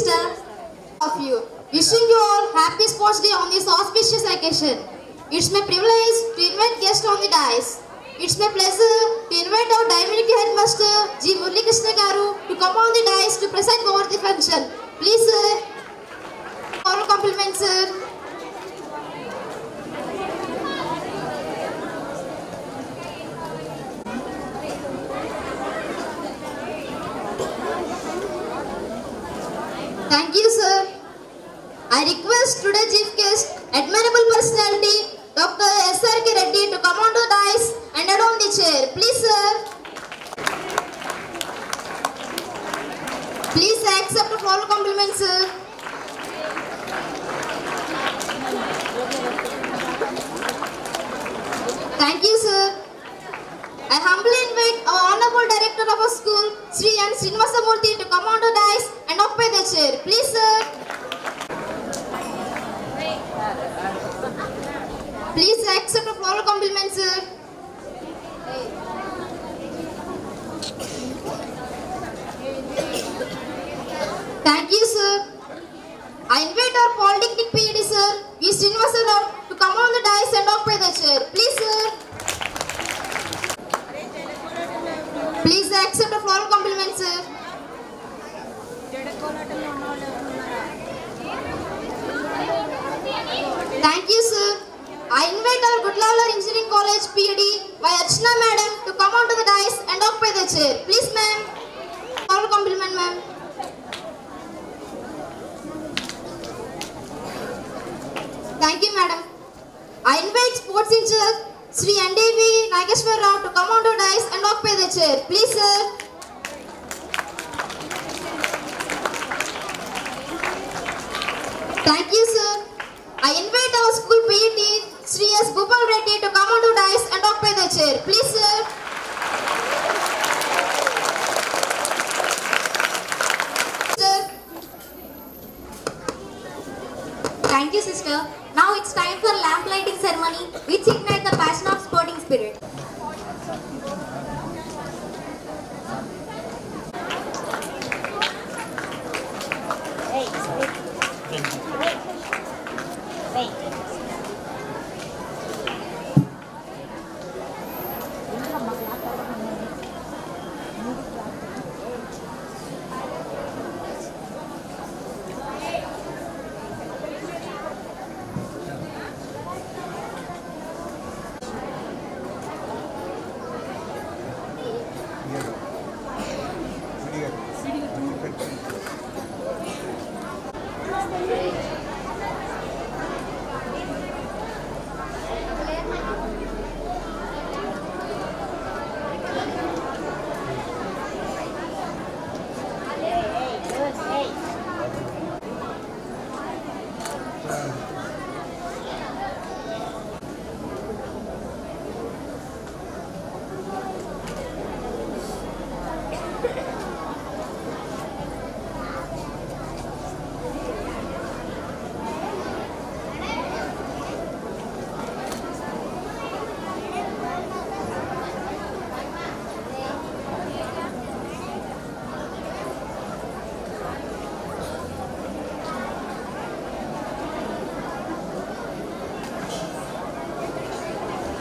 sister. Of you. Wishing you all happy sports day on this auspicious occasion. It's my privilege to invite guests on the dais. It's my pleasure to invite our Divinity Headmaster G. Murli Krishna Garu to come on the dais to preside over the function. Please sir. All compliments sir. Thank you sir. I request today's chief guest, admirable personality, Dr. S.R.K. Reddy to come on to the dais and adorn the chair. Please sir. Please accept the full compliments sir. Thank you sir. I humbly invite our honorable director of our school, Sri N. Srinivasamurthy to come on to the dais and occupy the chair. Please sir. Please accept the floral compliments, sir. Thank you, sir. I invite our Polytechnic PhD, sir, V. Srinivasa Rao, to come on the dais and occupy the chair. Please, sir. Please accept the floral compliments, sir. Thank you, sir. I invite our Goodlawalar Engineering College PhD by Archana Madam to come on to the dais and occupy the chair. Please, ma'am. All compliment, ma'am. Thank you, madam. I invite sports in charge Sri N.D.V. Nageshwar Rao to come on to the dais and occupy the chair. Please, sir. Thank you, sir. I invite our school PE Sri S. Bhupal Reddy to come on to dais and occupy the chair. Please, sir. Sir. Thank you, sister. Now it's time for lamp lighting ceremony, which ignites the passion of sporting spirit.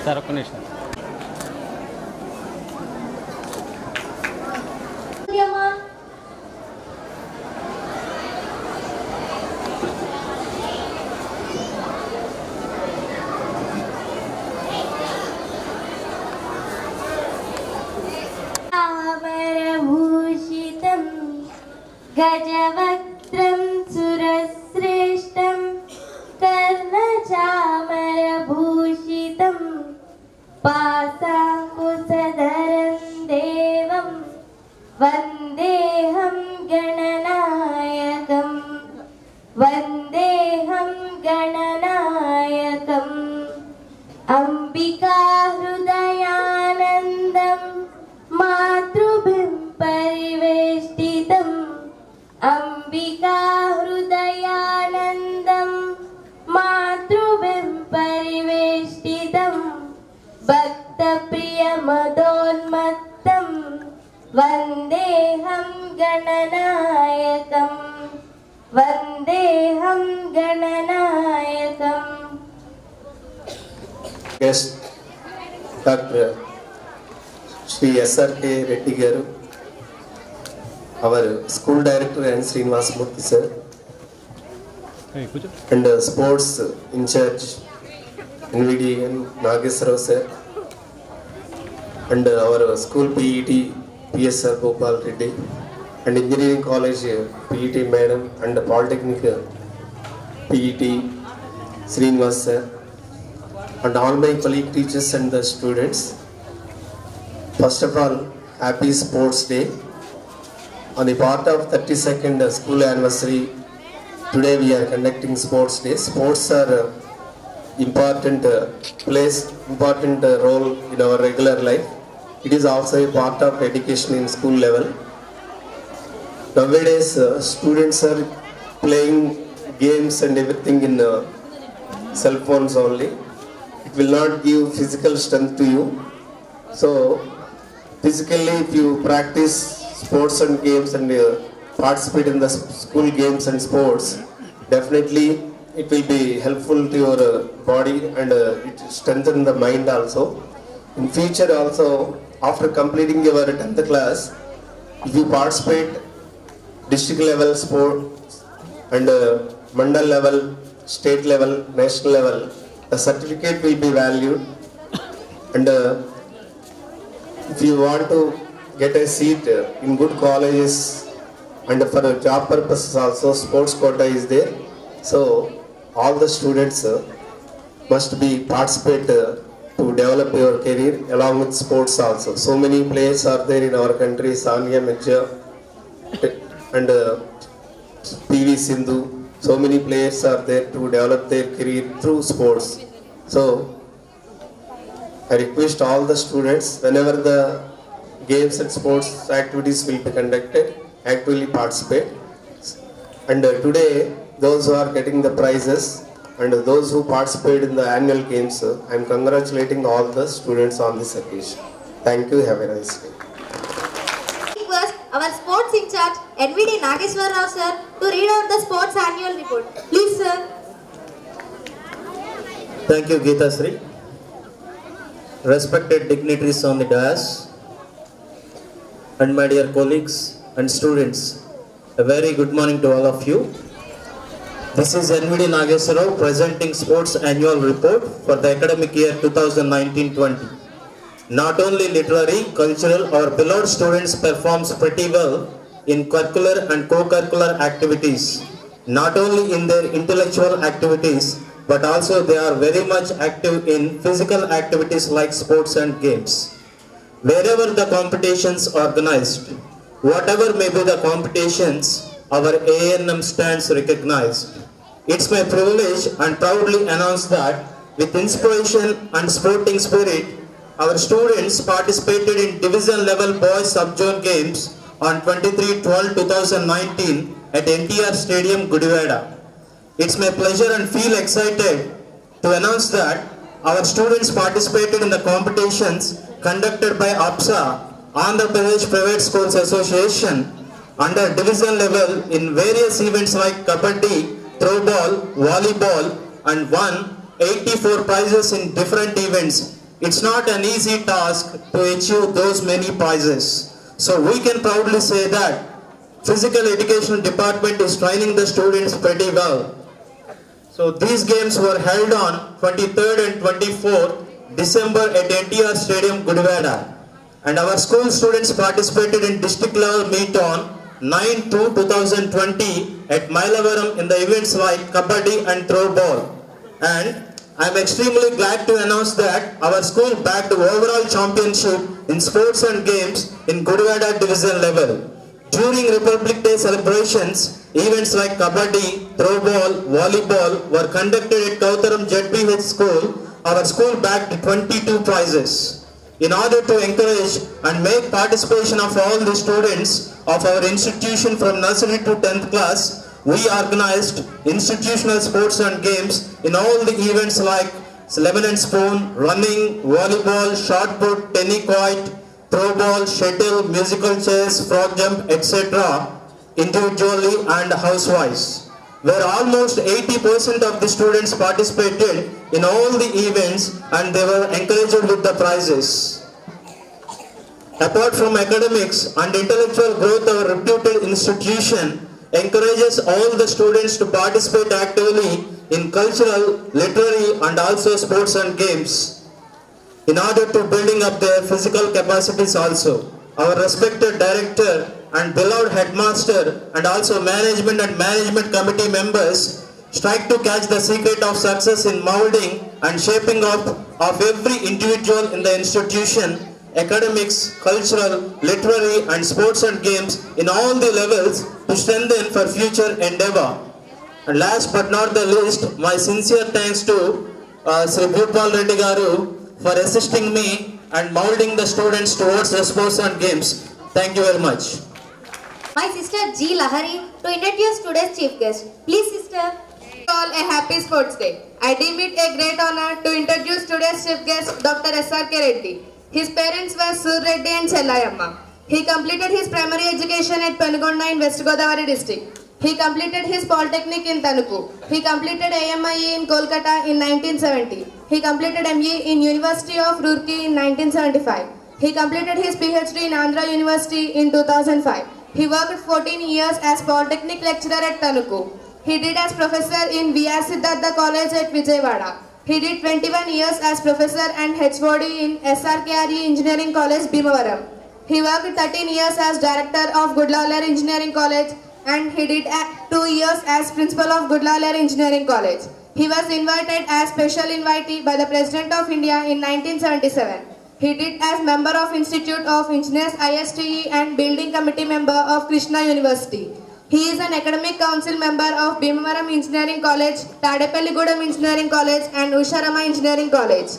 Sir, ఒక్క నిమిషం. तामरभूषितं गजवक्त्रं सुरश्रेष्ठं कर्णचामरभूषितं पासाङ्कुशधरं देवं वन्देऽहं गणनायकं वन्देऽहं गणनायकम् अम्बिका हृदयानन्दं मातृभिं परिवेष्टितम् अम्बिका हृदयानन्दं मातृभिं परिवेष्टितम् भक्तप्रियमदोन्मत्तं वन्देऽहं गणनायकम् వందేహం గణనాయకం. Guest Dr. Shri SRK Reddy Garu, our school director and Srinivas Murthy sir, and sports in charge NVD and Nageswara sir, and our school PET PSR Gopal Reddy, and engineering college PET madam and polytechnic PET Srinivas sir, and all my colleague teachers and the students. First of all, happy Sports Day. On the part of 32nd school anniversary, today we are conducting Sports Day. Sports are important important role in our regular life. It is also a part of education in school level. Nowadays, students are playing games and everything in cell phones only. It will not give physical strength to you. So, physically, if you practice sports and games and participate in the school games and sports, definitely it will be helpful to your body and it strengthen the mind also. In future also, after completing your 10th class, if you participate district level sports and mandal level, state level, national level, the certificate will be valued, and if you want to get a seat in good colleges and for job purposes also, sports quota is there. So all the students must be participate to develop your career along with sports also. So many players are there in our country, Sania Mirza and PV Sindhu. So many players are there to develop their career through sports. So I request all the students, whenever the games and sports activities will be conducted, actively participate. And today, those who are getting the prizes and those who participate in the annual games, I am congratulating all the students on this occasion. Thank you. Have a nice day. First, our sports in charge, NVD Nageswara Rao sir, to read out the sports annual report. Please, sir. Thank you, Geeta Sri. Respected dignitaries on the dais, and my dear colleagues and students, a very good morning to all of you. This is NVD Nageswara Rao presenting sports annual report for the academic year 2019-20. Not only literary, cultural or beloved students performs pretty well in curricular and co-curricular activities, not only in their intellectual activities, but also they are very much active in physical activities like sports and games. Wherever the competitions organized, whatever may be the competitions, our ANM stands recognized. It's my privilege and proudly announce that with inspiration and sporting spirit, our students participated in division level boys sub-zone games on 23/12/2019 at NTR Stadium, Gudivada. It's my pleasure and feel excited to announce that our students participated in the competitions conducted by APSA, Andhra Pradesh Private Schools Association, under division level in various events like kabaddi, throwball, volleyball, and won 84 prizes in different events. It's not an easy task to achieve those many prizes. So we can proudly say that Physical Education Department is training the students pretty well. So these games were held on 23rd and 24th December at NTR Stadium, Gudivada. And our school students participated in district level meet on 9/2/2020 at Mailavaram in the events like kabaddi and throwball. And I am extremely glad to announce that our school bagged overall championship in sports and games in Gudivada division level. During Republic Day celebrations, events like kabaddi, throwball, volleyball were conducted at Kautaram ZPH school. Our school bagged 22 prizes. In order to encourage and make participation of all the students of our institution from nursery to 10th class, we organized institutional sports and games in all the events like lemon and spoon, running, volleyball, shot put, tennis court, throwball, shuttle, musical chairs, frog jump, etc. individually and housewise. where almost 80% of the students participated in all the events and they were encouraged with the prizes. Apart from academics and intellectual growth, our reputed institution encourages all the students to participate actively in cultural, literary and also sports and games in order to building up their physical capacities also. Our respected director and beloved headmaster and also management and management committee members strive to catch the secret of success in molding and shaping up of every individual in the institution, academics, cultural, literary and sports and games in all the levels to strengthen for future endeavor. And last but not the least, my sincere thanks to Sri Bhupal Reddy Garu for assisting me and molding the students towards the sports and games. Thank you very much. My sister G. Lahari to introduce today's chief guest. Please, sister. All a happy sports day. I deem it a great honor to introduce today's chief guest, Dr. S.R.K. Reddy. His parents were Sur Reddy and Chellayamma. He completed his primary education at Penugonda in West Godavari district. He completed his polytechnic in Tanuku. He completed AMIE in Kolkata in 1970. He completed ME in University of Roorkee in 1975. He completed his PhD in Andhra University in 2005. He worked 14 years as polytechnic lecturer at Tanuku. He did as professor in V.R. Siddhartha College at Vijayawada. He did 21 years as professor and HOD in SRKRE Engineering College, Bhimavaram. He worked 13 years as director of Gudalaler Engineering College and he did 2 years as principal of Gudalaler Engineering College. He was invited as special invitee by the President of India in 1977. He did as member of Institute of Engineers ISTE and building committee member of Krishna University. He is an academic council member of Bhimavaram Engineering College, Tadepalligudam Engineering College and Usharama Engineering College.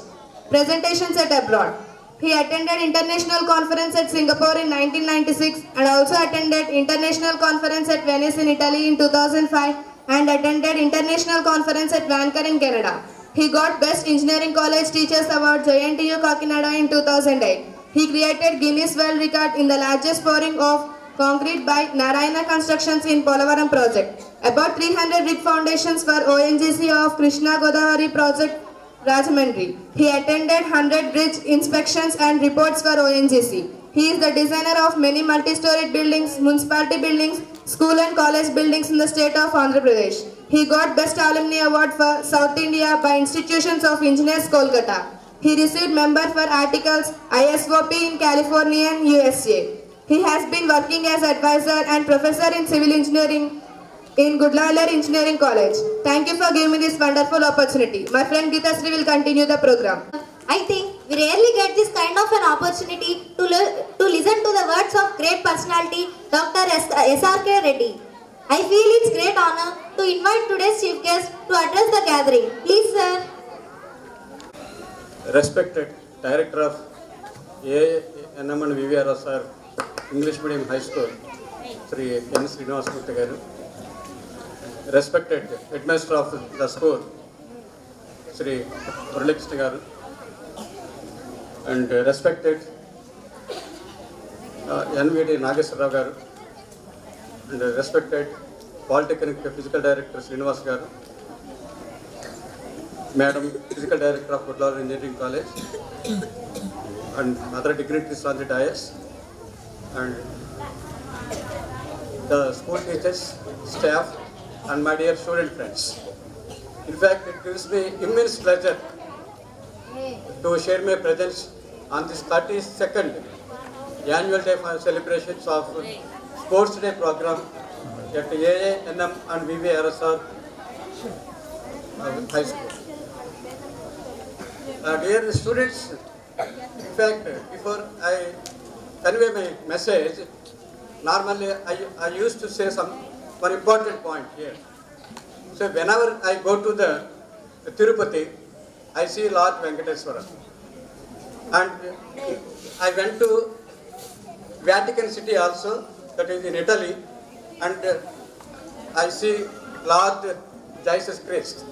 Presentations at abroad. He attended International Conference at Singapore in 1996 and also attended International Conference at Venice in Italy in 2005 and attended International Conference at Vancouver in Canada. He got Best Engineering College Teachers Award JNTU Kakinada in 2008. He created Guinness World Record in the largest pouring of concrete by Narayana Constructions in Polavaram project. About 300 brick foundations for ONGC of Krishna Godavari project Rajahmundry. He attended 100 bridge inspections and reports for ONGC. He is the designer of many multi-storied buildings, municipality buildings, school and college buildings in the state of Andhra Pradesh. He got Best Alumni Award for South India by Institutions of Engineers, Kolkata. He received member for articles ISOP in California and USA. He has been working as advisor and professor in civil engineering in Gudalaler Engineering College. Thank you for giving me this wonderful opportunity. My friend Geeta Sri will continue the program. I think we rarely get this kind of an opportunity to listen to the words of great personality, Dr. S.R.K. Reddy. I feel it's great honor to invite today's chief guest to address the gathering. Please, sir. Respected Director of ANM and VVRSR English Medium High School, Sri N. Srinivasmurthy Garu. Respected Headmaster of the school, Sri Muralkrishna Garu. And respected NVD Nageshwar Rao Garu. And respected Polytechnic Physical Director Srinivas Garu. Madam Physical Director of Gudalaler Engineering College and other dignitaries on the dais, and the school teachers, staff and my dear student friends. In fact, it gives me immense pleasure to share my presence on this 32nd annual day for celebrations of Sports Day program at AANM and VVRSR High School. Dear students, in fact, before I convey my message, normally I used to say one important point here. So whenever I go to the Tirupati, I see Lord Venkateswara. And I went to Vatican City also, that is in Italy, and I see Lord Jesus Christ.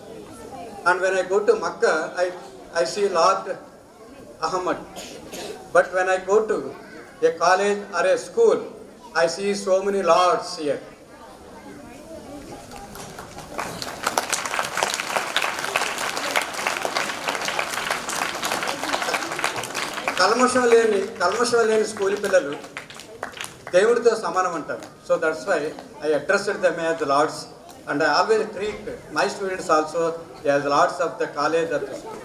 And when I go to Makkah, I see Lord Ahmad. But when I go to a college or a school, I see so many lords here. కల్మషం లేని school పిల్లలు దేవుడితో సమానం అంటారు. So that's why I addressed them as the lords and I always treat my students also as lords of the college of the school.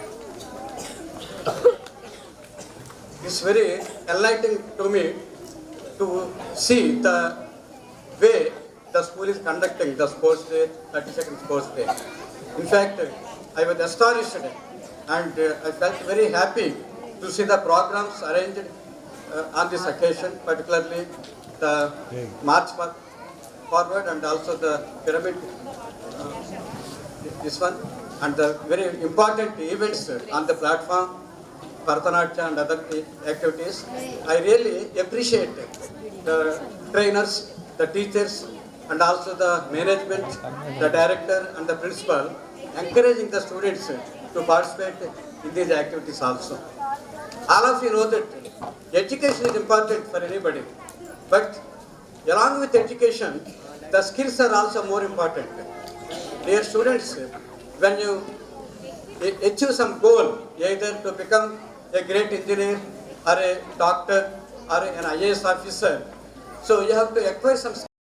It's very enlightening to me to see the way the school is conducting the sports day, 32nd sports day. In fact, I was astonished and I felt very happy to see the programs arranged on this occasion, particularly the march forward and also the pyramid, this one, and the very important events on the platform, Bharatanatyam and other activities. I really appreciate the trainers, the teachers, and also the management, the director and the principal, encouraging the students to participate in these activities also. All of you know that education is important for anybody, but along with education, the skills are also more important. Dear students, when you achieve some goal, either to become a great engineer or a doctor or an IAS officer, so you have to acquire some